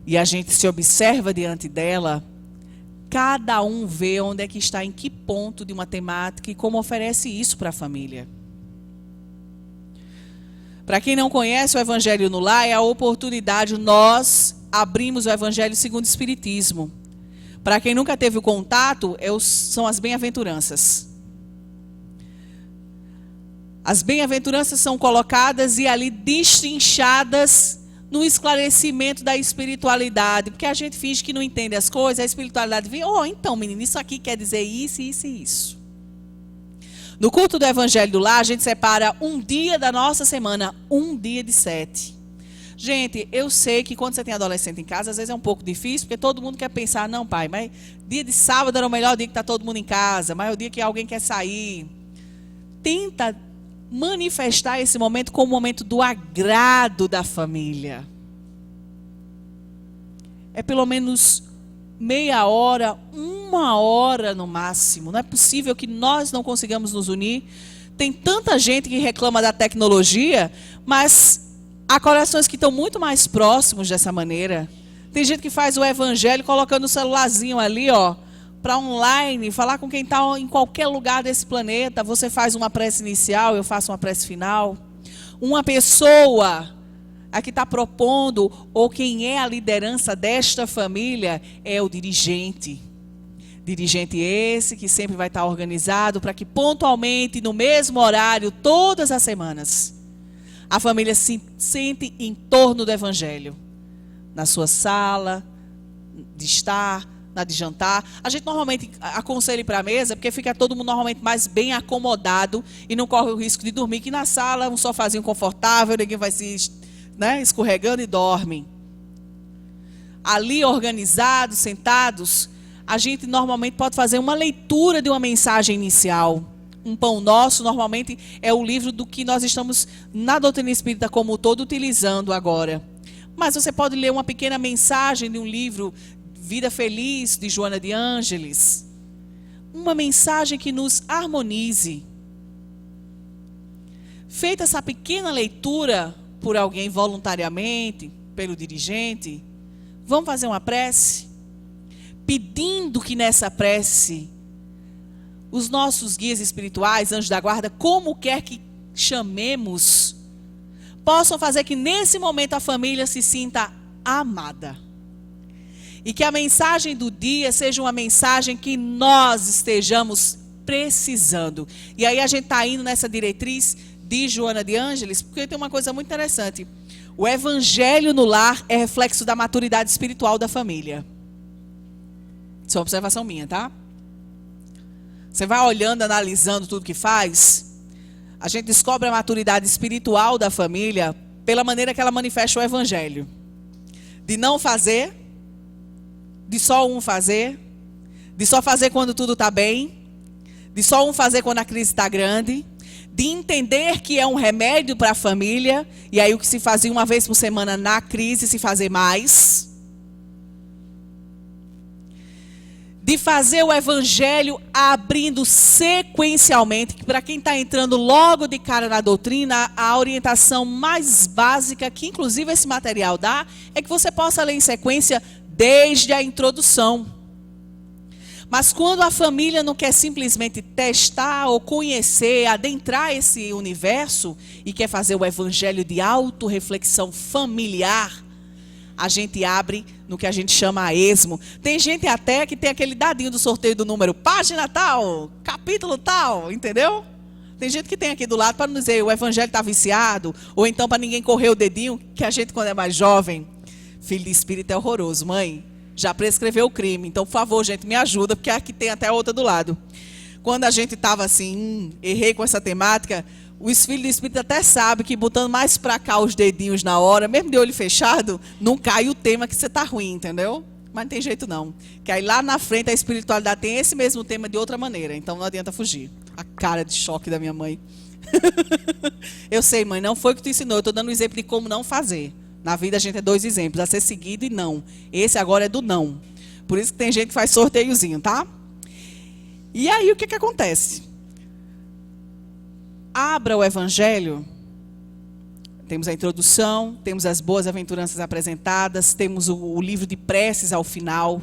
A: e a gente se observa diante dela, cada um vê onde é que está, em que ponto de uma temática e como oferece isso para a família. Para quem não conhece o Evangelho no Lar, é a oportunidade, nós abrimos o Evangelho segundo o Espiritismo. Para quem nunca teve o contato, são as bem-aventuranças. As bem-aventuranças são colocadas e ali destrinchadas no esclarecimento da espiritualidade. Porque a gente finge que não entende as coisas, a espiritualidade vem, então menino, isso aqui quer dizer isso, isso e isso. No culto do Evangelho do Lar, a gente separa um dia da nossa semana, um dia de 7. Gente, eu sei que quando você tem adolescente em casa, às vezes é um pouco difícil, porque todo mundo quer pensar, não pai, mas dia de sábado era o melhor dia que está todo mundo em casa, mas é o dia que alguém quer sair. Tenta manifestar esse momento como o momento do agrado da família. É pelo menos meia hora, 1 hora no máximo. Não é possível que nós não consigamos nos unir. Tem tanta gente que reclama da tecnologia, mas há corações que estão muito mais próximos dessa maneira. Tem gente que faz o evangelho colocando o celularzinho ali, para online, falar com quem está em qualquer lugar desse planeta. Você faz uma prece inicial, eu faço uma prece final. Uma pessoa a que está propondo, ou quem é a liderança desta família, é o dirigente. Dirigente esse que sempre vai estar organizado para que pontualmente, no mesmo horário, todas as semanas, a família se sente em torno do Evangelho. Na sua sala, de estar, na de jantar. A gente normalmente aconselha ir para a mesa, porque fica todo mundo normalmente mais bem acomodado e não corre o risco de dormir, que na sala, um sofazinho confortável, ninguém vai se escorregando e dorme. Ali organizados, sentados, a gente normalmente pode fazer uma leitura de uma mensagem inicial. Um Pão Nosso, normalmente, é o livro do que nós estamos, na doutrina espírita como um todo, utilizando agora. Mas você pode ler uma pequena mensagem de um livro, Vida Feliz, de Joana de Ângeles. Uma mensagem que nos harmonize. Feita essa pequena leitura por alguém voluntariamente, pelo dirigente, vamos fazer uma prece? Pedindo que nessa prece os nossos guias espirituais, anjos da guarda, como quer que chamemos, possam fazer que nesse momento a família se sinta amada. E que a mensagem do dia seja uma mensagem que nós estejamos precisando. E aí a gente está indo nessa diretriz de Joana de Ângeles, porque tem uma coisa muito interessante. O Evangelho no Lar é reflexo da maturidade espiritual da família. Isso é uma observação minha, tá? Você vai olhando, analisando tudo que faz, a gente descobre a maturidade espiritual da família pela maneira que ela manifesta o Evangelho. De não fazer, de só um fazer, de só fazer quando tudo está bem, de só um fazer quando a crise está grande, de entender que é um remédio para a família, e aí o que se fazia uma vez por semana na crise, se fazer mais. De fazer o Evangelho abrindo sequencialmente, que para quem está entrando logo de cara na doutrina, a orientação mais básica, que inclusive esse material dá, é que você possa ler em sequência desde a introdução. Mas quando a família não quer simplesmente testar ou conhecer, adentrar esse universo e quer fazer o Evangelho de autorreflexão familiar, a gente abre no que a gente chama a esmo. Tem gente até que tem aquele dadinho do sorteio do número, página tal, capítulo tal, entendeu? Tem gente que tem aqui do lado para não dizer o Evangelho está viciado, ou então para ninguém correr o dedinho, que a gente quando é mais jovem, filho de espírito é horroroso, mãe. Já prescreveu o crime. Então, por favor, gente, me ajuda, porque aqui tem até a outra do lado. Quando a gente estava assim, errei com essa temática, os filhos do espírito até sabem que botando mais para cá os dedinhos na hora, mesmo de olho fechado, não cai o tema que você está ruim, entendeu? Mas não tem jeito não. Que aí lá na frente a espiritualidade tem esse mesmo tema de outra maneira. Então não adianta fugir. A cara de choque da minha mãe. Eu sei, mãe, não foi o que tu ensinou. Eu estou dando um exemplo de como não fazer. Na vida a gente é 2 exemplos, a ser seguido e não. Esse agora é do não. Por isso que tem gente que faz sorteiozinho, tá? E aí o que acontece? Abra o Evangelho Temos a introdução, temos as boas aventuranças apresentadas, temos o livro de preces ao final.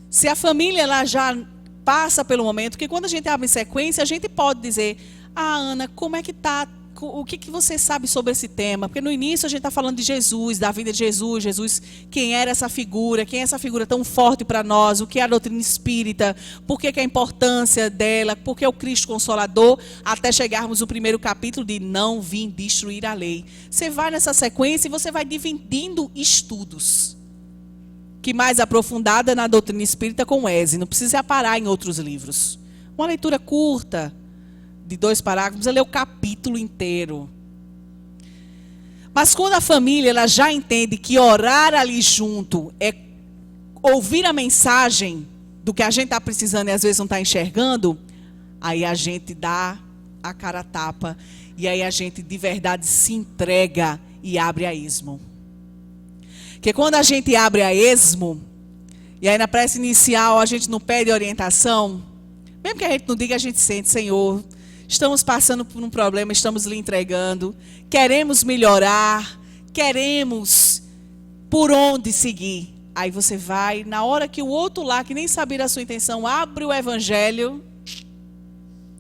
A: Se a família ela já passa pelo momento, porque quando a gente abre em sequência, a gente pode dizer, Ana, como é que está? O que você sabe sobre esse tema? Porque no início a gente está falando de Jesus, da vida de Jesus. Jesus, quem era essa figura? Quem é essa figura tão forte para nós? O que é a doutrina espírita? Por que a importância dela? Por que é o Cristo Consolador? Até chegarmos no primeiro capítulo de Não Vim Destruir a Lei. Você vai nessa sequência e você vai dividindo estudos. Que mais aprofundada na doutrina espírita com Eze. Não precisa parar em outros livros. Uma leitura curta, de 2 parágrafos, ela lê o capítulo inteiro. Mas quando a família ela já entende que orar ali junto é ouvir a mensagem do que a gente está precisando e às vezes não está enxergando, aí a gente dá a cara a tapa e aí a gente de verdade se entrega e abre a esmo. Porque quando a gente abre a esmo, e aí na prece inicial a gente não pede orientação, mesmo que a gente não diga, a gente sente, Senhor, estamos passando por um problema, estamos lhe entregando, queremos melhorar, queremos por onde seguir. Aí você vai, na hora que o outro lá, que nem sabia a sua intenção, abre o evangelho,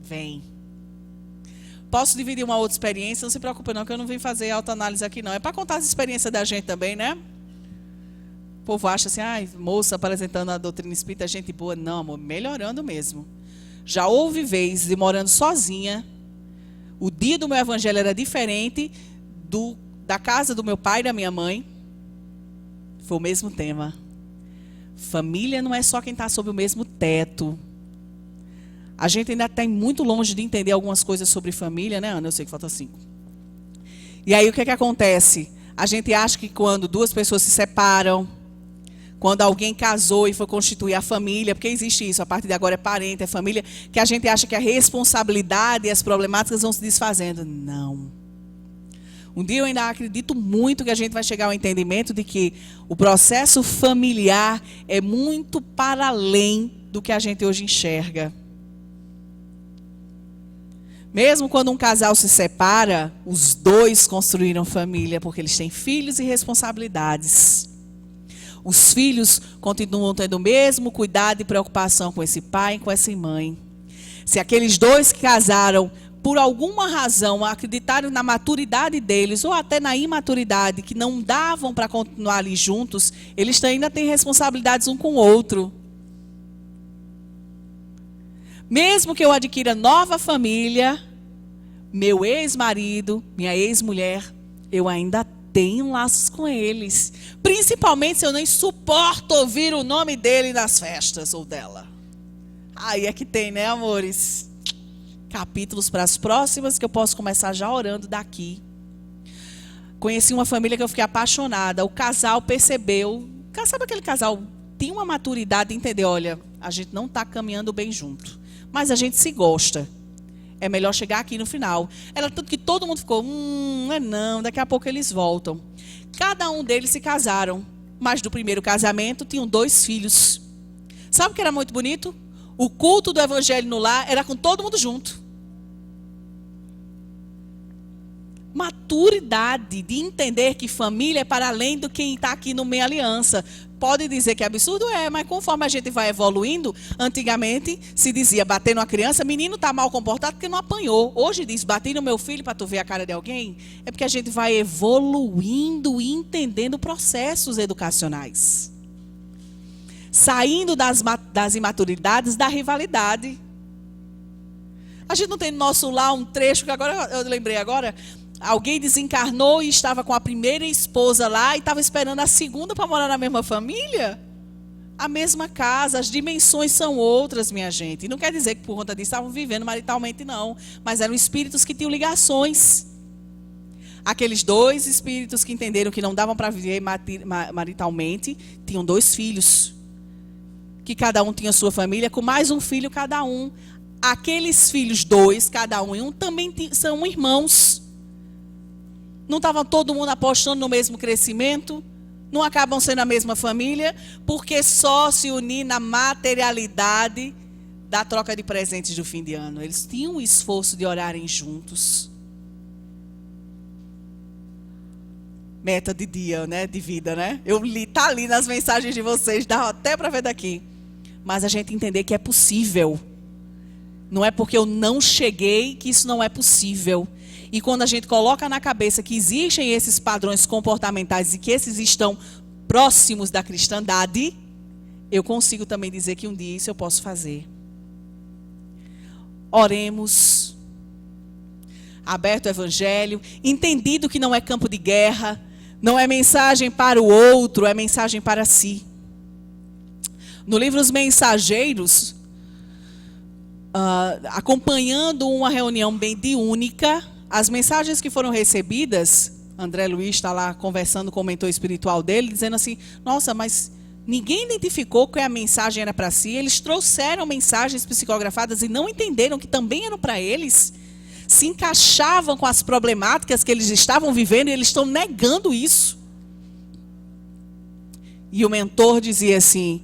A: vem. Posso dividir uma outra experiência? Não se preocupe não, que eu não vim fazer autoanálise aqui não. É para contar as experiências da gente também, né? O povo acha assim, moça apresentando a doutrina espírita, gente boa. Não, amor, melhorando mesmo. Já houve vezes de morando sozinha, o dia do meu evangelho era diferente da casa do meu pai e da minha mãe. Foi o mesmo tema. Família não é só quem está sob o mesmo teto. A gente ainda está muito longe de entender algumas coisas sobre família, né, Ana? Eu sei que falta 5. E aí o que acontece? A gente acha que quando 2 pessoas se separam, quando alguém casou e foi constituir a família, porque existe isso, a partir de agora é parente, é família, que a gente acha que a responsabilidade e as problemáticas vão se desfazendo. Não. Um dia eu ainda acredito muito que a gente vai chegar ao entendimento de que o processo familiar é muito para além do que a gente hoje enxerga. Mesmo quando um casal se separa, os 2 construíram família, porque eles têm filhos e responsabilidades. Os filhos continuam tendo o mesmo cuidado e preocupação com esse pai e com essa mãe. Se aqueles 2 que casaram, por alguma razão, acreditaram na maturidade deles, ou até na imaturidade, que não davam para continuar ali juntos, eles ainda têm responsabilidades um com o outro. Mesmo que eu adquira nova família, meu ex-marido, minha ex-mulher, eu ainda tenho laços com eles. Principalmente se eu nem suporto ouvir o nome dele nas festas ou dela. Aí é que tem, né, amores? Capítulos para as próximas que eu posso começar já orando daqui. Conheci uma família que eu fiquei apaixonada. O casal percebeu. Sabe aquele casal tinha uma maturidade de entender, olha, a gente não está caminhando bem junto. Mas a gente se gosta. É melhor chegar aqui no final. Era tanto que todo mundo ficou, não, daqui a pouco eles voltam. Cada um deles se casaram. Mas do primeiro casamento tinham 2 filhos. Sabe o que era muito bonito? O culto do evangelho no lar era com todo mundo junto. Maturidade de entender que família é para além do quem está aqui no meio aliança. Pode dizer que é absurdo? É, mas conforme a gente vai evoluindo, antigamente se dizia bater numa criança, menino está mal comportado porque não apanhou. Hoje diz, bati no meu filho para tu ver a cara de alguém. É porque a gente vai evoluindo e entendendo processos educacionais. Saindo das imaturidades, da rivalidade. A gente não tem no nosso lar um trecho, que agora eu lembrei agora, alguém desencarnou e estava com a primeira esposa lá e estava esperando a segunda para morar na mesma família? A mesma casa, as dimensões são outras, minha gente. E não quer dizer que por conta disso estavam vivendo maritalmente, não. Mas eram espíritos que tinham ligações. Aqueles 2 espíritos que entenderam que não davam para viver maritalmente, tinham 2 filhos. Que cada um tinha sua família, com mais um filho cada um. Aqueles filhos 2, cada um e um, também são irmãos. Não estavam todo mundo apostando no mesmo crescimento? Não acabam sendo a mesma família? Porque só se unir na materialidade da troca de presentes do fim de ano. Eles tinham o esforço de orarem juntos. meta de dia, né, de vida, né? Tá ali nas mensagens de vocês, dá até para ver daqui. Mas a gente entender que é possível. Não é porque eu não cheguei que isso não é possível. E quando a gente coloca na cabeça que existem esses padrões comportamentais e que esses estão próximos da cristandade, eu consigo também dizer que um dia isso eu posso fazer. Oremos. Aberto o evangelho, entendido que não é campo de guerra, não é mensagem para o outro, é mensagem para si. No livro Os Mensageiros, acompanhando uma reunião mediúnica, as mensagens que foram recebidas, André Luiz está lá conversando com o mentor espiritual dele, dizendo assim, nossa, mas ninguém identificou que a mensagem era para si, eles trouxeram mensagens psicografadas e não entenderam que também eram para eles, se encaixavam com as problemáticas que eles estavam vivendo e eles estão negando isso. E o mentor dizia assim,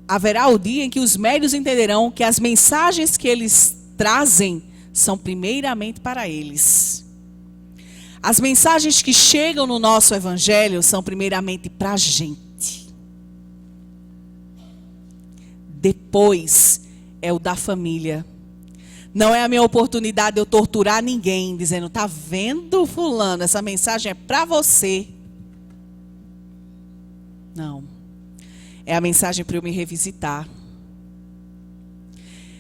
A: haverá o dia em que os médios entenderão que as mensagens que eles trazem são primeiramente para eles. As mensagens que chegam no nosso evangelho são primeiramente para a gente. Depois é o da família. Não é a minha oportunidade de eu torturar ninguém, dizendo, tá vendo, fulano, essa mensagem é para você. Não. É a mensagem para eu me revisitar.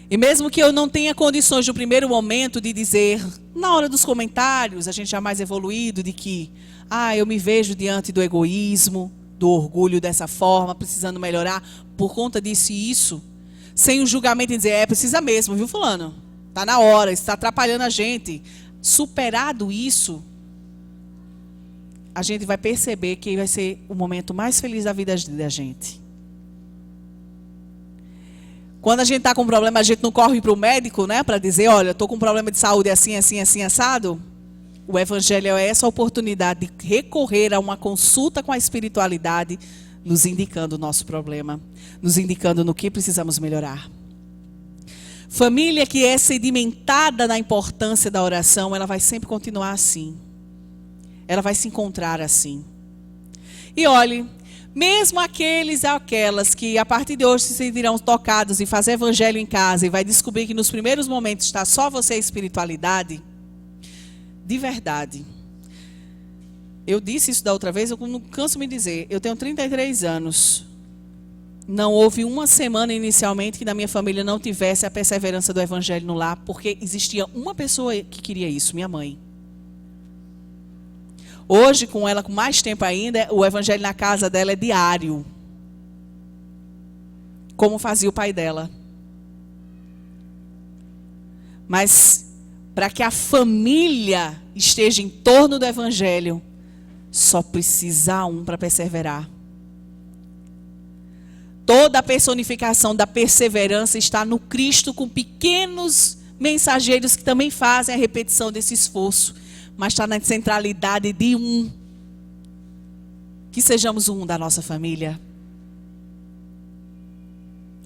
A: E mesmo que eu não tenha condições no primeiro momento de dizer, na hora dos comentários, a gente já mais evoluído, de que, eu me vejo diante do egoísmo, do orgulho dessa forma, precisando melhorar por conta disso e isso, sem o julgamento e dizer, precisa mesmo, viu, fulano? Está na hora, está atrapalhando a gente. Superado isso, a gente vai perceber que vai ser o momento mais feliz da vida da gente. Quando a gente está com um problema, a gente não corre para o médico, né, para dizer, olha, estou com um problema de saúde assim, assim, assim, assado. O evangelho é essa oportunidade de recorrer a uma consulta com a espiritualidade, nos indicando o nosso problema, nos indicando no que precisamos melhorar. Família que é sedimentada na importância da oração, ela vai sempre continuar assim. Ela vai se encontrar assim. E olhe, mesmo aqueles e aquelas que a partir de hoje se sentirão tocados em fazer evangelho em casa e vai descobrir que nos primeiros momentos está só você e a espiritualidade, de verdade. Eu disse isso da outra vez, eu não canso de me dizer, eu tenho 33 anos. Não houve uma semana inicialmente que na minha família não tivesse a perseverança do evangelho no lar, porque existia uma pessoa que queria isso, minha mãe. Hoje, com ela com mais tempo ainda, o evangelho na casa dela é diário. Como fazia o pai dela. Mas, para que a família esteja em torno do evangelho, só precisa um para perseverar. Toda a personificação da perseverança está no Cristo, com pequenos mensageiros que também fazem a repetição desse esforço. Mas está na centralidade de um. Que sejamos um da nossa família.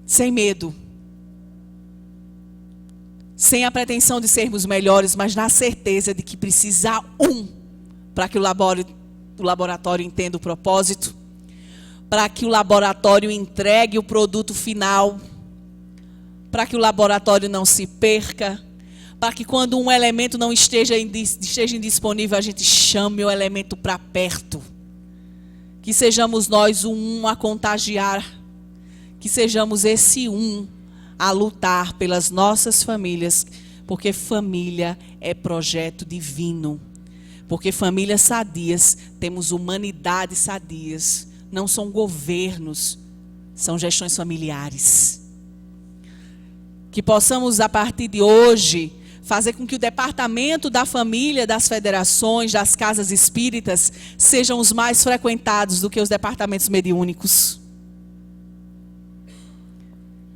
A: Sem medo. Sem a pretensão de sermos melhores, mas na certeza de que precisa um para que o laboratório entenda o propósito. Para que o laboratório entregue o produto final, para que o laboratório não se perca, para que quando um elemento não esteja indisponível, a gente chame o elemento para perto. Que sejamos nós um a contagiar, que sejamos esse um a lutar pelas nossas famílias, porque família é projeto divino, porque famílias sadias, temos humanidades sadias. Não são governos, são gestões familiares. Que possamos, a partir de hoje, fazer com que o departamento da família, das federações, das casas espíritas, sejam os mais frequentados do que os departamentos mediúnicos.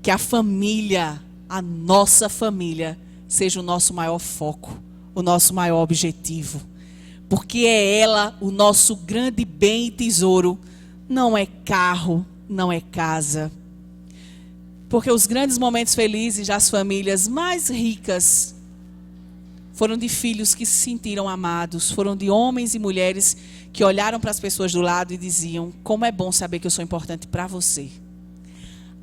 A: Que a família, a nossa família, seja o nosso maior foco, o nosso maior objetivo. Porque é ela o nosso grande bem e tesouro. Não é carro, não é casa. Porque os grandes momentos felizes das famílias mais ricas foram de filhos que se sentiram amados, foram de homens e mulheres que olharam para as pessoas do lado e diziam: como é bom saber que eu sou importante para você.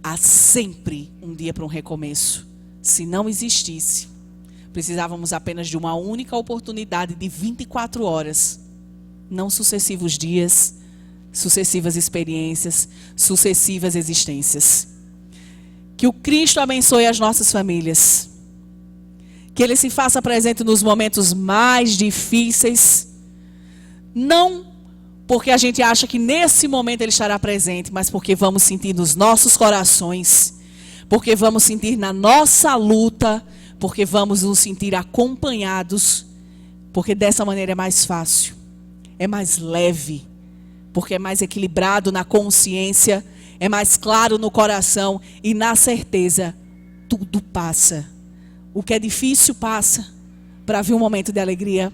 A: Há sempre um dia para um recomeço. Se não existisse, precisávamos apenas de uma única oportunidade de 24 horas, não sucessivos dias, sucessivas experiências, sucessivas existências. Que o Cristo abençoe as nossas famílias. Que Ele se faça presente nos momentos mais difíceis. Não porque a gente acha que nesse momento Ele estará presente, mas porque vamos sentir nos nossos corações. Porque vamos sentir na nossa luta. Porque vamos nos sentir acompanhados. Porque dessa maneira é mais fácil. É mais leve. Porque é mais equilibrado na consciência. É mais claro no coração. E na certeza, tudo passa. O que é difícil passa para vir um momento de alegria.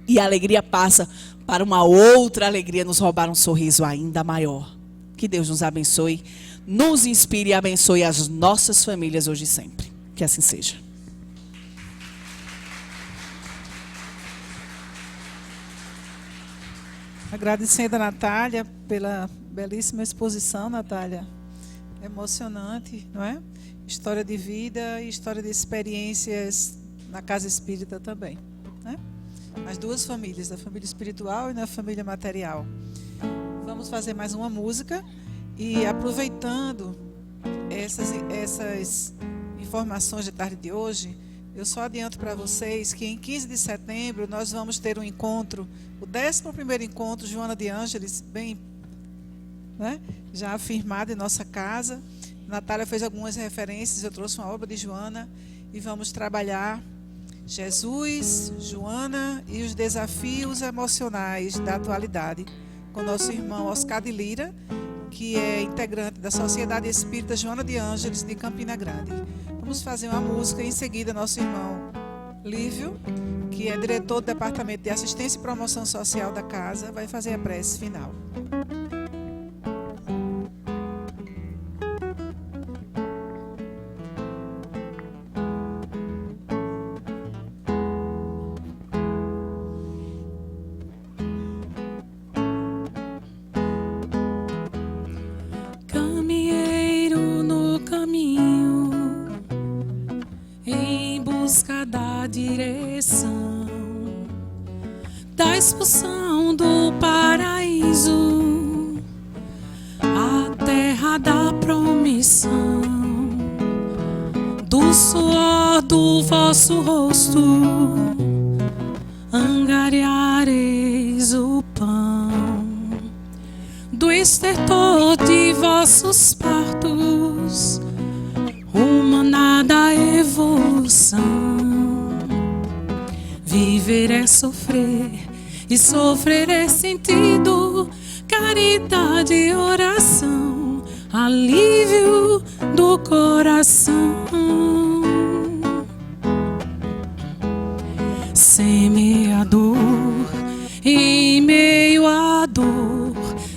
A: E a alegria passa para uma outra alegria nos roubar um sorriso ainda maior. Que Deus nos abençoe, nos inspire e abençoe as nossas famílias hoje e sempre. Que assim seja.
B: Agradecendo a Natália pela belíssima exposição, Natália. Emocionante, não é? História de vida e história de experiências na casa espírita também, né? As duas famílias, a família espiritual e na família material. Vamos fazer mais uma música e aproveitando essas informações de tarde de hoje, eu só adianto para vocês que em 15 de setembro nós vamos ter um encontro, o 11º encontro Joana de Ângeles, bem, né, já afirmado em nossa casa. Natália fez algumas referências, eu trouxe uma obra de Joana e vamos trabalhar Jesus, Joana e os desafios emocionais da atualidade com nosso irmão Oscar de Lira, que é integrante da Sociedade Espírita Joana de Ângeles de Campina Grande. Vamos fazer uma música e em seguida nosso irmão Lívio, que é diretor do Departamento de Assistência e Promoção Social da casa, vai fazer a prece final.
C: Direção da expulsão do paraíso, a terra da promissão, do suor do vosso rosto, angariareis o pão, do estertor de vossos partos, uma nada evolução. Viver é sofrer, e sofrer é sentido, caridade e oração, alívio do coração. Semeador, em meio à dor,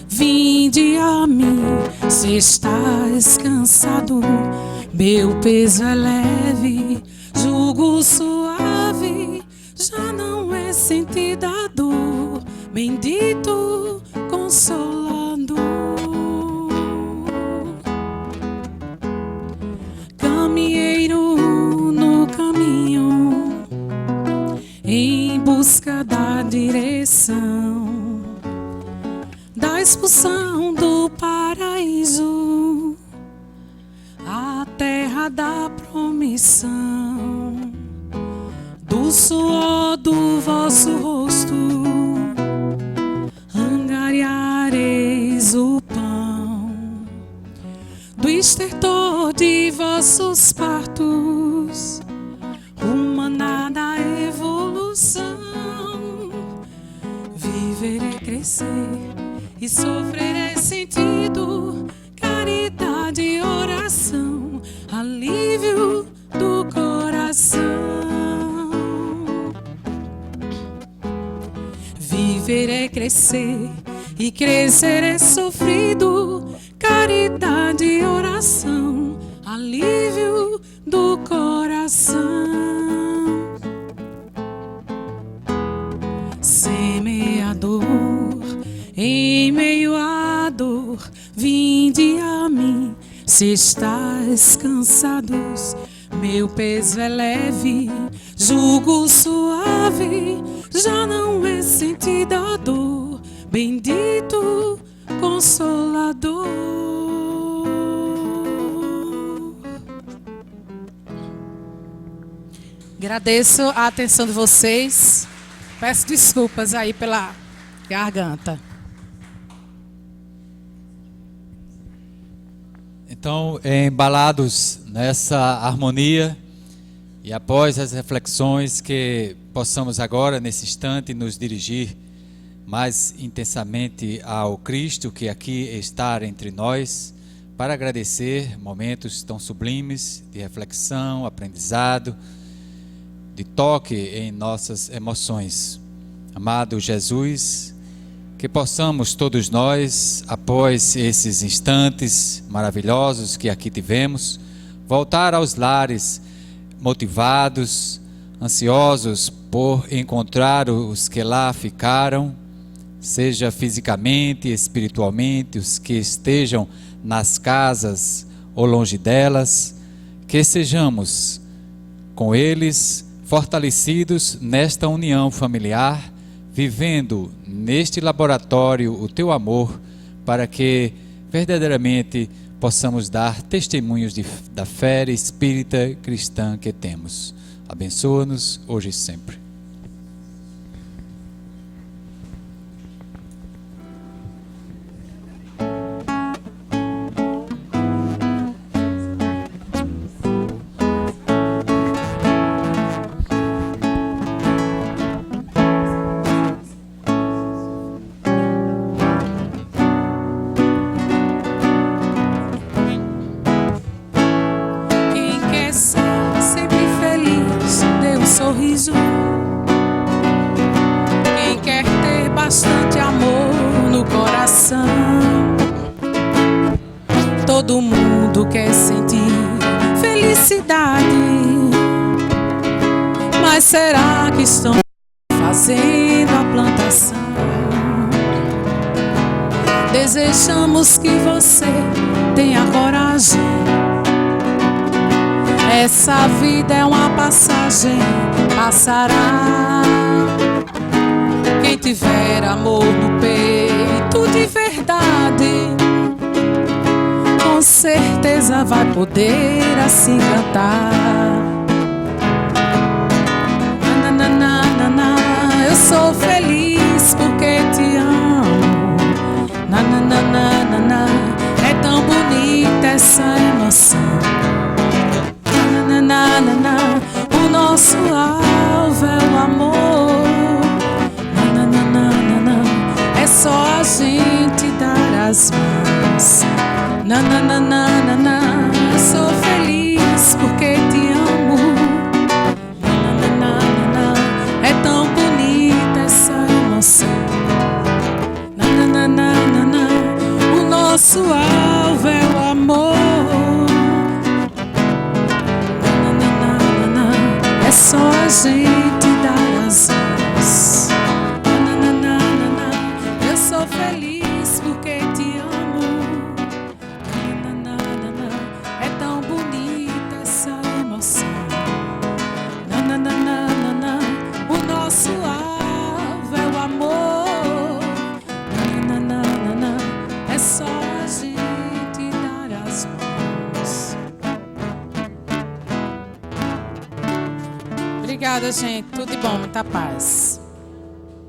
C: vinde a mim, se estás cansado, meu peso é leve, jugo suave, já não é sentida a dor, bendito Consolador. Caminheiro no caminho, em busca da direção, da expulsão do paraíso, a terra da promissão, do suor do vosso rosto, angariareis o pão, do estertor de vossos partos, uma nada evolução. Viver é crescer e sofrer é sentido, caridade e oração, alívio do coração. Viver é crescer e crescer é sofrido, caridade e oração, alívio do coração. Em meio à dor, vinde a mim. Se estais cansados, meu peso é leve, jugo suave, já não é sentida a dor. Bendito Consolador. Agradeço a atenção de vocês. Peço desculpas aí pela garganta.
D: Então, embalados nessa harmonia e após as reflexões, que possamos agora, nesse instante, nos dirigir mais intensamente ao Cristo que aqui está entre nós, para agradecer momentos tão sublimes de reflexão, aprendizado, de toque em nossas emoções. Amado Jesus, que possamos todos nós, após esses instantes maravilhosos que aqui tivemos, voltar aos lares motivados, ansiosos por encontrar os que lá ficaram, seja fisicamente, espiritualmente, os que estejam nas casas ou longe delas, que sejamos com eles fortalecidos nesta união familiar, vivendo neste laboratório o teu amor, para que verdadeiramente possamos dar testemunhos da fé espírita cristã que temos. Abençoa-nos hoje e sempre.
C: Quem quer ter bastante amor no coração, todo mundo quer sentir felicidade, mas será que estão fazendo a plantação? Desejamos que você tenha coragem. Essa vida é uma passagem, passará. Quem tiver amor no peito de verdade, com certeza vai poder assim cantar. Nananana, eu sou feliz porque te amo. Nananana, é tão bonita essa emoção. O nosso alvo é o amor. É só a gente dar as mãos. Eu sou feliz porque te amo. É tão bonita essa emoção. O nosso alvo é o amor. É só a gente dar as mãos. Eu sou feliz porque te amo. É tão bonita essa emoção. O nosso alvo é o amor. É só a gente dar as mãos. Obrigada, gente. Tudo de bom, muita paz.